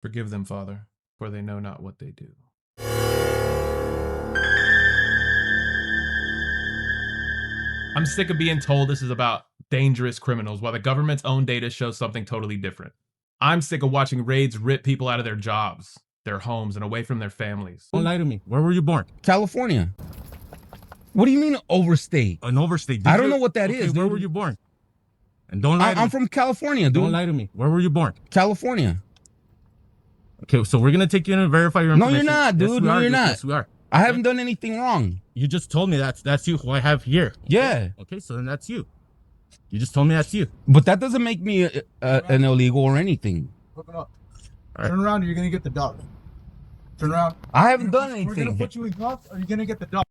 Forgive them, Father, for they know not what they do. I'm sick of being told this is about dangerous criminals while the government's own data shows something totally different. I'm sick of watching raids rip people out of their jobs, their homes, and away from their families. Don't lie to me. Where were you born? California. What do you mean overstate? An overstate. I don't know what that is. Where were you born? And don't lie to me. I'm from California, dude. Don't lie to me. Where were you born? California. Okay, so we're gonna take you in and verify your information. No, you're not, dude. No, you're not. Yes, we are. I haven't done anything wrong. You just told me that's you who I have here. Yeah. Okay, so then that's you. You just told me that's you. But that doesn't make me an illegal or anything. Open up. Turn around or you're going to get the dog. Turn around. I haven't done anything. We're going to put you in cuffs or you're going to get the dog.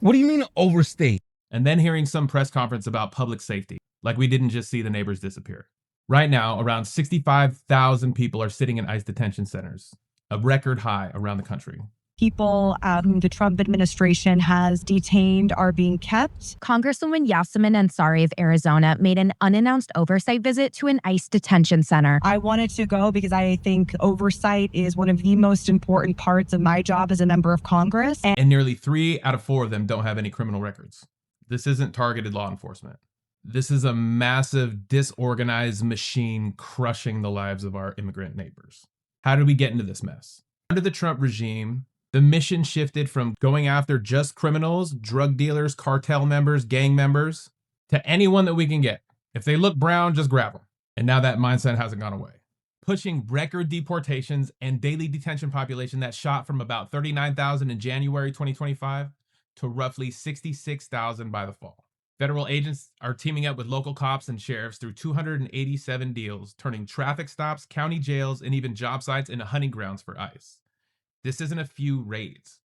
What do you mean overstate? And then hearing some press conference about public safety, like we didn't just see the neighbors disappear. Right now, around 65,000 people are sitting in ICE detention centers, a record high around the country. People whom the Trump administration has detained are being kept. Congresswoman Yasamin Ansari of Arizona made an unannounced oversight visit to an ICE detention center. I wanted to go because I think oversight is one of the most important parts of my job as a member of Congress. And nearly 3 out of 4 of them don't have any criminal records. This isn't targeted law enforcement. This is a massive, disorganized machine crushing the lives of our immigrant neighbors. How did we get into this mess? Under the Trump regime, the mission shifted from going after just criminals, drug dealers, cartel members, gang members, to anyone that we can get. If they look brown, just grab them. And now that mindset hasn't gone away. Pushing record deportations and daily detention population that shot from about 39,000 in January 2025 to roughly 66,000 by the fall. Federal agents are teaming up with local cops and sheriffs through 287 deals, turning traffic stops, county jails, and even job sites into hunting grounds for ICE. This isn't a few raids.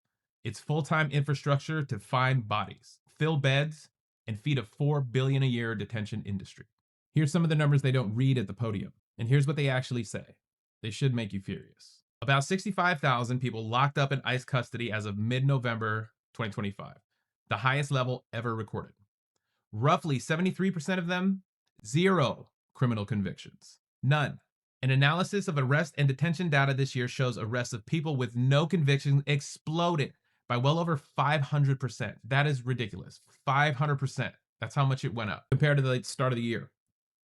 It's full-time infrastructure to find bodies, fill beds, and feed a $4 billion a year detention industry. Here's some of the numbers they don't read at the podium, and here's what they actually say. They should make you furious. About 65,000 people locked up in ICE custody as of mid-November 2025, the highest level ever recorded. Roughly 73% of them, 0 criminal convictions. None. An analysis of arrest and detention data this year shows arrests of people with no convictions exploded by well over 500%. That is ridiculous. 500%. That's how much it went up compared to the start of the year.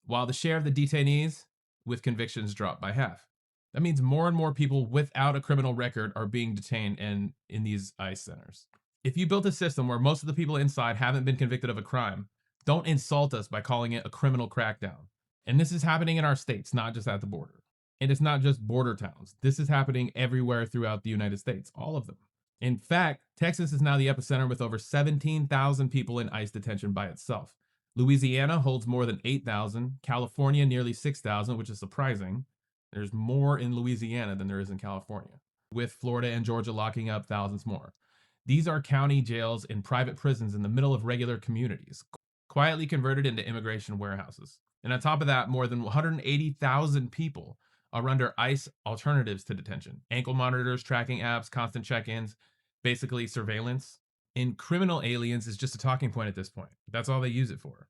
While the share of the detainees with convictions dropped by half. That means more and more people without a criminal record are being detained in these ICE centers. If you built a system where most of the people inside haven't been convicted of a crime, don't insult us by calling it a criminal crackdown. And this is happening in our states, not just at the border. And it's not just border towns. This is happening everywhere throughout the United States, all of them. In fact, Texas is now the epicenter with over 17,000 people in ICE detention by itself. Louisiana holds more than 8,000, California nearly 6,000, which is surprising. There's more in Louisiana than there is in California, with Florida and Georgia locking up thousands more. These are county jails and private prisons in the middle of regular communities, quietly converted into immigration warehouses. And on top of that, more than 180,000 people are under ICE alternatives to detention. Ankle monitors, tracking apps, constant check-ins, basically surveillance. And criminal aliens is just a talking point at this point. That's all they use it for.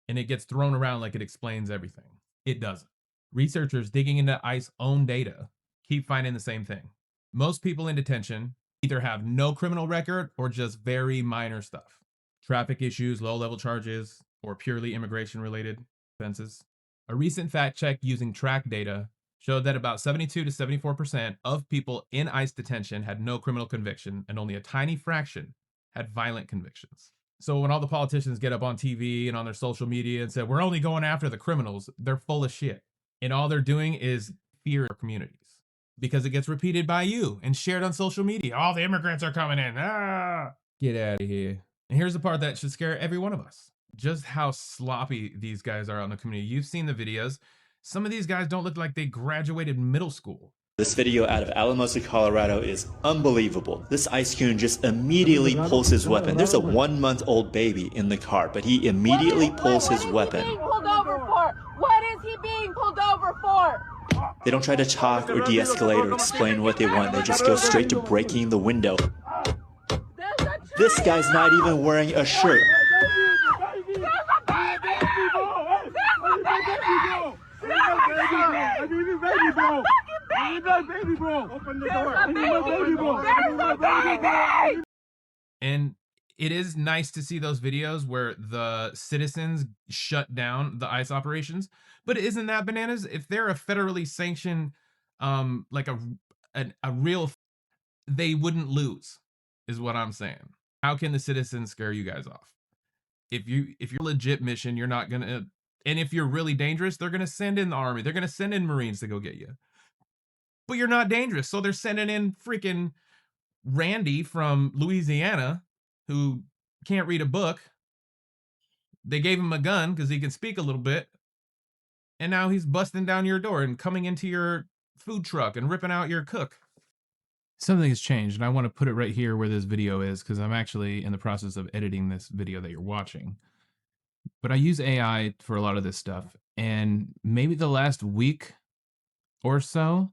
And it gets thrown around like it explains everything. It doesn't. Researchers digging into ICE's own data keep finding the same thing. Most people in detention either have no criminal record or just very minor stuff. Traffic issues, low-level charges, or purely immigration-related offenses. A recent fact check using track data showed that about 72 to 74% of people in ICE detention had no criminal conviction, and only a tiny fraction had violent convictions. So when all the politicians get up on TV and on their social media and say, we're only going after the criminals, they're full of shit. And all they're doing is fear our communities. Because it gets repeated by you and shared on social media. All the immigrants are coming in. Ah! Get out of here. And here's the part that should scare every one of us. Just how sloppy these guys are on the community. You've seen the videos. Some of these guys don't look like they graduated middle school. This video out of Alamosa, Colorado is unbelievable. This ICE coon just immediately pulls his weapon. There's a 1-month-old baby in the car, but he immediately pulls his weapon. What is he being pulled over for? They don't try to talk or de-escalate or explain what they want. They just go straight to breaking the window. This guy's not even wearing a shirt. There's a baby! baby, bro. Open the door. There's a baby, there's a baby. And it is nice to see those videos where the citizens shut down the ICE operations. But isn't that bananas? If they're a federally sanctioned, like a real, they wouldn't lose, is what I'm saying. How can the citizens scare you guys off? If you're a legit mission, you're not gonna. And if you're really dangerous, they're gonna send in the army. They're gonna send in Marines to go get you. But you're not dangerous, so they're sending in freaking Randy from Louisiana, who can't read a book. They gave him a gun because he can speak a little bit. And now he's busting down your door and coming into your food truck and ripping out your cook. Something has changed, and I want to put it right here where this video is because I'm actually in the process of editing this video that you're watching. But I use AI for a lot of this stuff. And maybe the last week or so,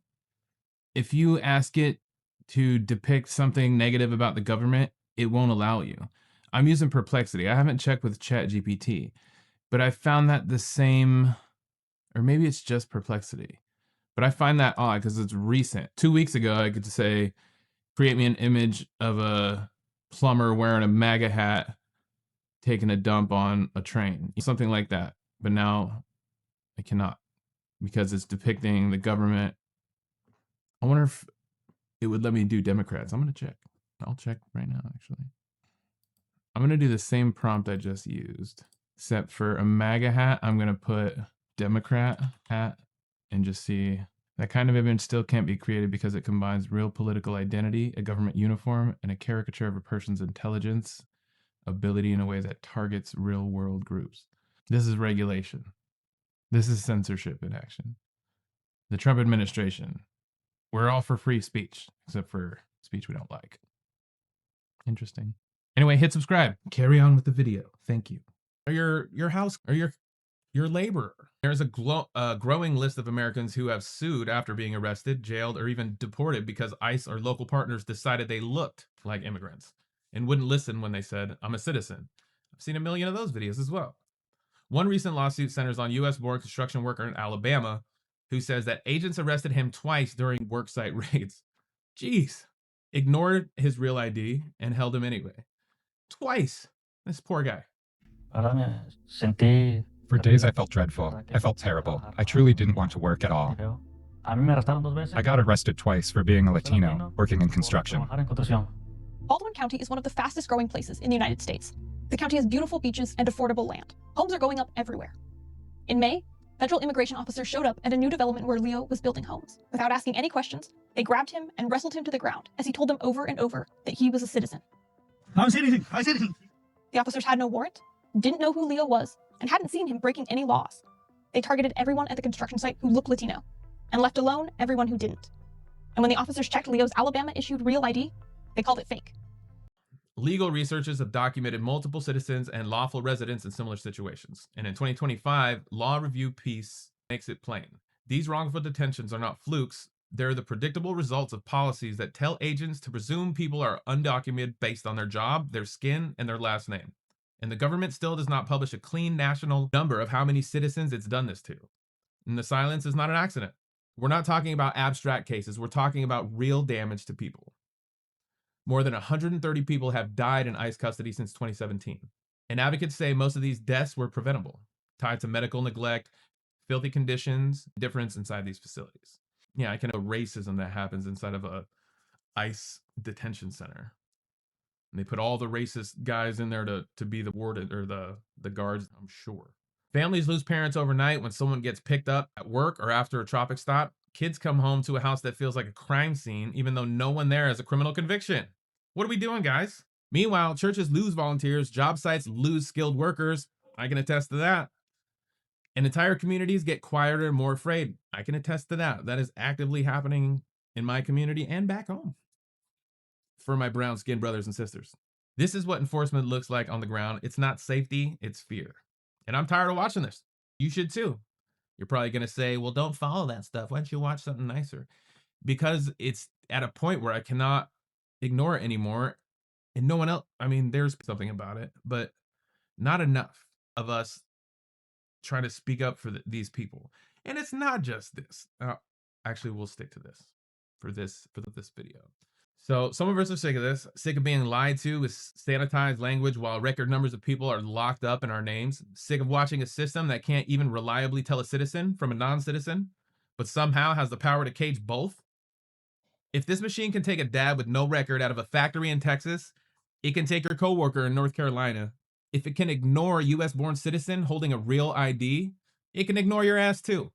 if you ask it to depict something negative about the government, it won't allow you. I'm using Perplexity. I haven't checked with ChatGPT, but I found that the same, or maybe it's just Perplexity. But I find that odd because it's recent. 2 weeks ago, I could say, create me an image of a plumber wearing a MAGA hat taking a dump on a train, something like that. But now I cannot because it's depicting the government. I wonder if it would let me do Democrats. I'm going to check. I'll check right now, actually. I'm going to do the same prompt I just used, except for a MAGA hat. I'm going to put Democrat hat and just see. That kind of image still can't be created because it combines real political identity, a government uniform, and a caricature of a person's intelligence ability in a way that targets real world groups. This is regulation. This is censorship in action. The Trump administration. We're all for free speech, except for speech we don't like. Interesting. Anyway, hit subscribe. Carry on with the video. Thank you. Or your house, or your laborer. There's a growing list of Americans who have sued after being arrested, jailed, or even deported because ICE or local partners decided they looked like immigrants and wouldn't listen when they said, "I'm a citizen." I've seen a million of those videos as well. One recent lawsuit centers on U.S.-born construction worker in Alabama who says that agents arrested him twice during worksite raids. Jeez. Ignored his real ID and held him anyway. Twice. This poor guy. For days I felt dreadful. I felt terrible. I truly didn't want to work at all. I got arrested twice for being a Latino, working in construction. Baldwin County is one of the fastest growing places in the United States. The county has beautiful beaches and affordable land. Homes are going up everywhere. In May, federal immigration officers showed up at a new development where Leo was building homes. Without asking any questions, they grabbed him and wrestled him to the ground as he told them over and over that he was a citizen. I'm a citizen. I'm a citizen. The officers had no warrant, didn't know who Leo was, and hadn't seen him breaking any laws. They targeted everyone at the construction site who looked Latino, and left alone everyone who didn't. And when the officers checked Leo's Alabama-issued real ID, they called it fake. Legal researchers have documented multiple citizens and lawful residents in similar situations. And in 2025, Law Review piece makes it plain. These wrongful detentions are not flukes. They're the predictable results of policies that tell agents to presume people are undocumented based on their job, their skin, and their last name. And the government still does not publish a clean national number of how many citizens it's done this to. And the silence is not an accident. We're not talking about abstract cases. We're talking about real damage to people. More than 130 people have died in ICE custody since 2017. And advocates say most of these deaths were preventable, tied to medical neglect, filthy conditions, difference inside these facilities. Yeah, I can know racism that happens inside of a ICE detention center. And they put all the racist guys in there to be the warden or the guards, I'm sure. Families lose parents overnight when someone gets picked up at work or after a traffic stop. Kids come home to a house that feels like a crime scene, even though no one there has a criminal conviction. What are we doing, guys? Meanwhile, churches lose volunteers, job sites lose skilled workers. I can attest to that. And entire communities get quieter and more afraid. I can attest to that. That is actively happening in my community and back home. For my brown-skinned brothers and sisters. This is what enforcement looks like on the ground. It's not safety, it's fear. And I'm tired of watching this. You should too. You're probably going to say, well, don't follow that stuff. Why don't you watch something nicer? Because it's at a point where I cannot ignore it anymore. And no one else, I mean, there's something about it, but not enough of us trying to speak up for these people. And it's not just this. Actually, we'll stick to this for this video. So some of us are sick of this, sick of being lied to with sanitized language while record numbers of people are locked up in our names, sick of watching a system that can't even reliably tell a citizen from a non-citizen, but somehow has the power to cage both. If this machine can take a dad with no record out of a factory in Texas, it can take your coworker in North Carolina. If it can ignore a US-born citizen holding a real ID, it can ignore your ass too.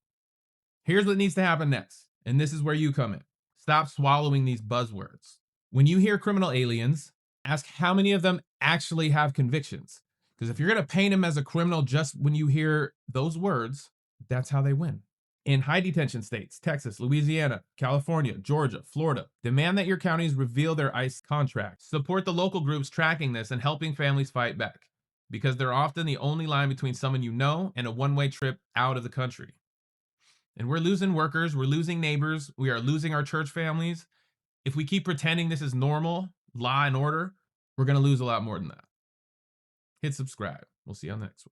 Here's what needs to happen next, and this is where you come in. Stop swallowing these buzzwords. When you hear criminal aliens, ask how many of them actually have convictions. Because if you're going to paint them as a criminal just when you hear those words, that's how they win. In high detention states, Texas, Louisiana, California, Georgia, Florida, demand that your counties reveal their ICE contracts. Support the local groups tracking this and helping families fight back, because they're often the only line between someone you know and a one-way trip out of the country. And we're losing workers, we're losing neighbors, we are losing our church families. If we keep pretending this is normal, law and order, we're going to lose a lot more than that. Hit subscribe. We'll see you on the next one.